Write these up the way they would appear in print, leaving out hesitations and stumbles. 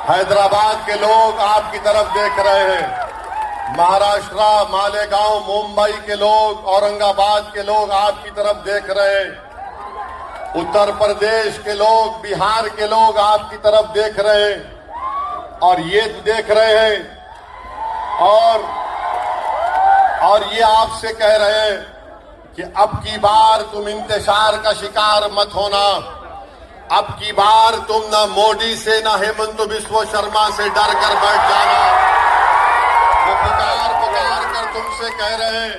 हैदराबाद के लोग आपकी तरफ देख रहे हैं। महाराष्ट्र, मालेगांव, मुंबई के लोग, औरंगाबाद के लोग आपकी तरफ देख रहे हैं। उत्तर प्रदेश के लोग, बिहार के लोग आपकी तरफ देख रहे हैं और ये देख रहे हैं और ये आपसे कह रहे हैं कि अब की बार तुम इंतशार का शिकार मत होना। अब की बार तुम न मोदी से न हेमंत बिस्वा शर्मा से डर कर बैठ जाना। वो पुकार कर तुमसे कह रहे हैं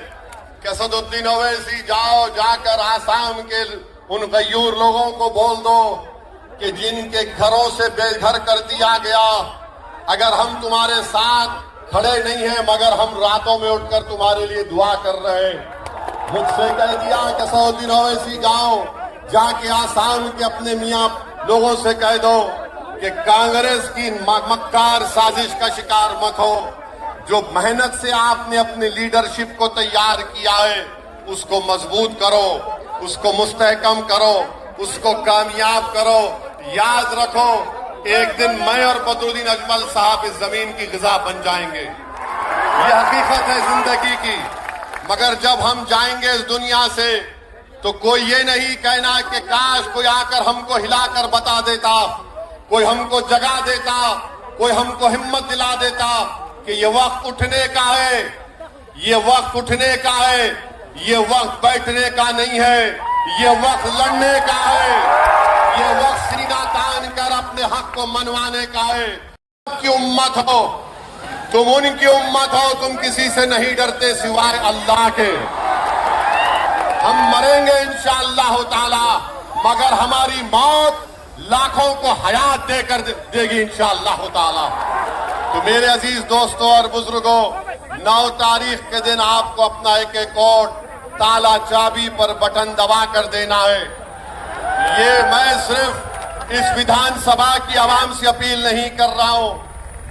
कि असदुद्दीन ओवैसी जाओ, जाकर आसाम के उन गयूर लोगों को बोल दो कि जिनके घरों से बेघर कर दिया गया, अगर हम तुम्हारे साथ खड़े नहीं हैं मगर हम रातों में उठकर तुम्हारे लिए दुआ कर रहे हैं। मुझसे कह दिया कि असदुद्दीन ओवैसी जाओ, जाके आसाम के अपने मियां लोगों से कह दो कि कांग्रेस की मक्कार साजिश का शिकार मत हो। जो मेहनत से आपने अपनी लीडरशिप को तैयार किया है उसको मजबूत करो, उसको मुस्तहकम करो, उसको कामयाब करो। याद रखो, एक दिन मैं और बदरुद्दीन अजमल साहब इस जमीन की ग़िज़ा बन जाएंगे। ये हकीकत है जिंदगी की। मगर जब हम जाएंगे इस दुनिया से तो कोई ये नहीं कहना कि काश कोई आकर हमको हिलाकर बता देता, कोई हमको जगा देता, कोई हमको हिम्मत दिला देता कि ये वक्त उठने का है, ये वक्त उठने का है, ये वक्त बैठने का नहीं है, ये वक्त लड़ने का है, ये वक्त सीना तान कर अपने हक को मनवाने का है। की उम्मत हो तुम, उनकी उम्मत हो, तुम किसी से नहीं डरते सिवाय अल्लाह के। हम मरेंगे इंशाअल्लाह ताला, मगर हमारी मौत लाखों को हयात देकर देगी इंशाअल्लाह ताला। तो मेरे अजीज दोस्तों और बुजुर्गों, 9 तारीख के दिन आपको अपना एक कोड ताला चाबी पर बटन दबा कर देना है। ये मैं सिर्फ इस विधानसभा की आवाम से अपील नहीं कर रहा हूं,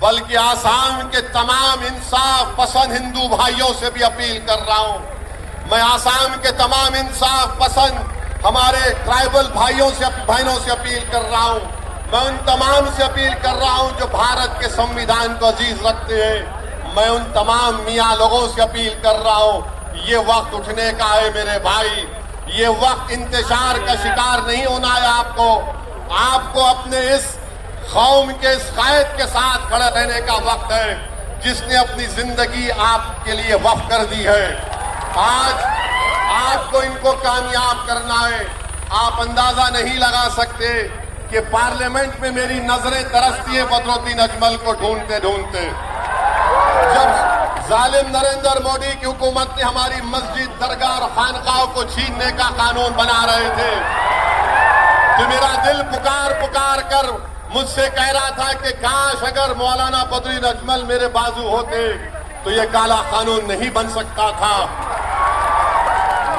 बल्कि आसाम के तमाम इंसाफ पसंद हिंदू भाइयों से भी अपील कर रहा हूं। मैं आसाम के तमाम इंसाफ पसंद हमारे ट्राइबल भाइयों से, बहनों से अपील कर रहा हूं। मैं उन तमाम से अपील कर रहा हूं जो भारत के संविधान को अजीज रखते हैं। मैं उन तमाम मियाँ लोगों से अपील कर रहा हूं, ये वक्त उठने का है मेरे भाई। ये वक्त इंतशार का शिकार नहीं होना है। आपको अपने इस कौम के इस कायद के साथ खड़े रहने का वक्त है जिसने अपनी जिंदगी आपके लिए वक्फ कर दी है। आज आपको इनको कामयाब करना है। आप अंदाजा नहीं लगा सकते कि पार्लियामेंट में मेरी नजरें तरसती है बदरुद्दीन अजमल को ढूंढते ढूंढते। जब जालिम नरेंद्र मोदी की हुकूमत ने हमारी मस्जिद, दरगाह और खानकाह को छीनने का कानून बना रहे थे तो मेरा दिल पुकार कर मुझसे कह रहा था कि काश अगर मौलाना बदरुद्दीन अजमल मेरे बाजू होते तो ये काला कानून नहीं बन सकता था।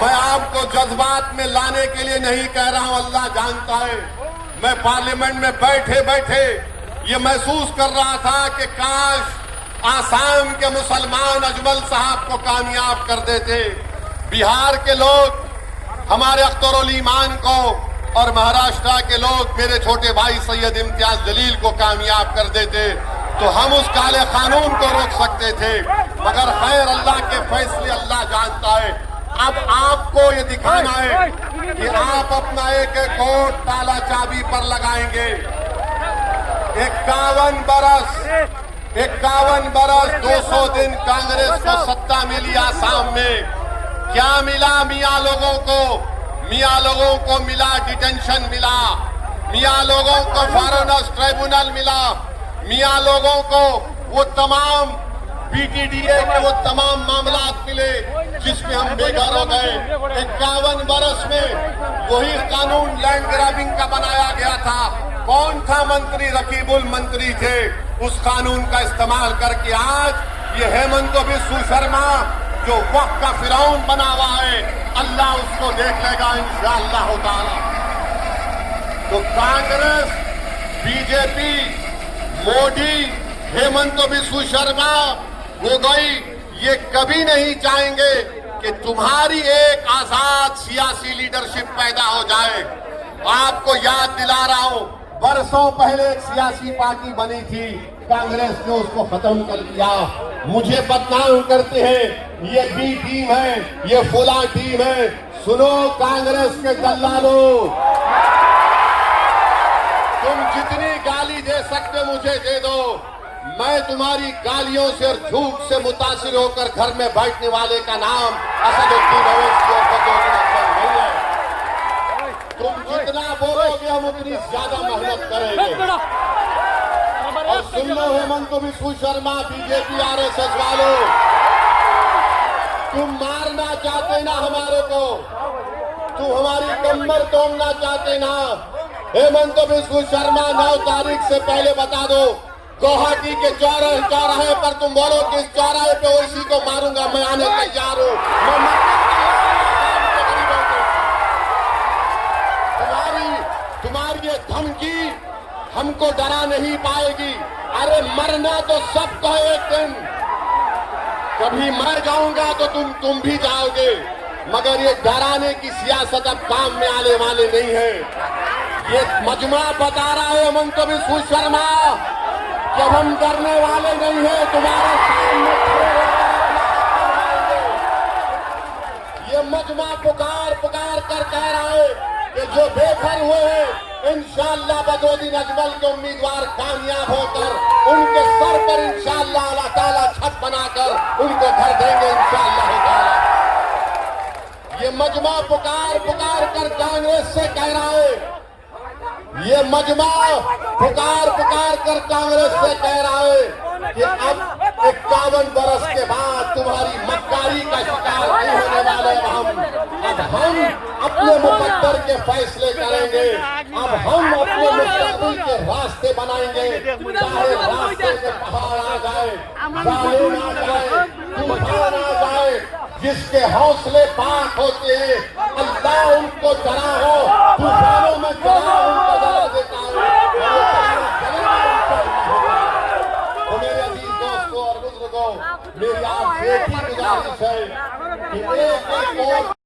मैं आपको जज्बात में लाने के लिए नहीं कह रहा हूं, अल्लाह जानता है। मैं पार्लियामेंट में बैठे बैठे ये महसूस कर रहा था कि काश आसाम के मुसलमान अजमल साहब को कामयाब कर देते, बिहार के लोग हमारे अख्तरुल ईमान को और महाराष्ट्र के लोग मेरे छोटे भाई सैयद इम्तियाज जलील को कामयाब कर देते तो हम उस काले कानून को रोक सकते थे। मगर खैर, अल्लाह के फैसले अल्लाह जानता है। अब आपको ये दिखाना है कि आप अपना एक वोट ताला चाबी पर लगाएंगे। 51 बरस 200 दिन कांग्रेस को सत्ता मिली आसाम में। क्या मिला मियाँ लोगों को? मियाँ लोगों को मिला डिटेंशन मिला, मियाँ लोगों को फॉरेनर्स ट्राइब्यूनल मिला, मियाँ लोगों को वो तमाम PTDA के वो तमाम मामलात मिले जिसमें हम बेघर हो गए। 51 बरस में वही कानून लैंड ग्रैबिंग का बनाया गया था। कौन था मंत्री? रकीबुल मंत्री थे। उस कानून का इस्तेमाल करके आज ये हेमंत बिस्वा शर्मा जो वक्त का फिरौन बना हुआ है, अल्लाह उसको देख लेगा इंशाअल्लाह ताला। तो कांग्रेस, बीजेपी, मोदी, हेमंत बिस्वा शर्मा, गोगोई ये कभी नहीं चाहेंगे कि तुम्हारी एक आजाद सियासी लीडरशिप पैदा हो जाए। आपको याद दिला रहा हूं, बरसों पहले एक सियासी पार्टी बनी थी, कांग्रेस ने उसको खत्म कर दिया। मुझे बदनाम करते हैं, ये बी टीम है, ये फुला टीम है। सुनो कांग्रेस के दल्लालों, तुम जितनी गाली दे सकते मुझे दे दो। मैं तुम्हारी गालियों से और झूठ से मुतासिर होकर घर में बैठने वाले का नाम असदुद्दीन ओवैसी और बदरुद्दीन अकबर नहीं है। तुम जितना बोलोगे हम उतनी ज्यादा मेहनत करेंगे। और सुन लो हेमंत बिस्वा शर्मा, बीजेपी आरएसएस वालों, तुम मारना चाहते ना हमारे को, तुम हमारी कमर तोड़ना चाहते ना। हेमंत बिस्वा शर्मा 9 तारीख से पहले बता दो, गुवाहाटी के चौराहे पर तुम बोलो कि इस चौराहे पे ओवैसी को मारूंगा, मैं आने तैयार हूं। तुम्हारी ये धमकी हमको डरा नहीं पाएगी। अरे मरना तो सबको एक दिन, कभी मर जाऊंगा तो तुम भी जाओगे, मगर ये डराने की सियासत अब काम में आने वाले नहीं है। ये मजमा बता रहा है हेमंत बिस्वा शर्मा कि अब हम डरने वाले नहीं है, तुम्हारे सामने खड़े होकर। ये मजमा पुकार कर कह रहा है कि जो बेघर हुए हैं इंशाअल्लाह बदरुद्दीन अजमल के उम्मीदवार कामयाब होकर उनके सर पर इंशाअल्लाह अल्लाह ताला छत बनाकर उनको घर देंगे इंशाअल्लाह ताला। ये मजमा पुकार कर कांग्रेस से कह रहा है, ये मजमा पुकार कर कांग्रेस से कह रहा है कि अब 51 बरस के बाद तुम्हारी मक्कारी का शिकार नहीं होने वाले अब हम अपने मुकद्दर के फैसले करेंगे। अब हम अपने मुस्तकबिल के रास्ते बनाएंगे, चाहे रास्ते के पहाड़ आ जाए, जालिम आ जाए, तूफान आ जाए। जिसके हौसले पाक होते हैं अल्लाह उनको जरा हो, तूफानों में जरा उनको जरा देता है। तो मेरे अजीज दोस्तों और बुजुर्गों, मेरी आपसे एक ही गुजारिश है कि एक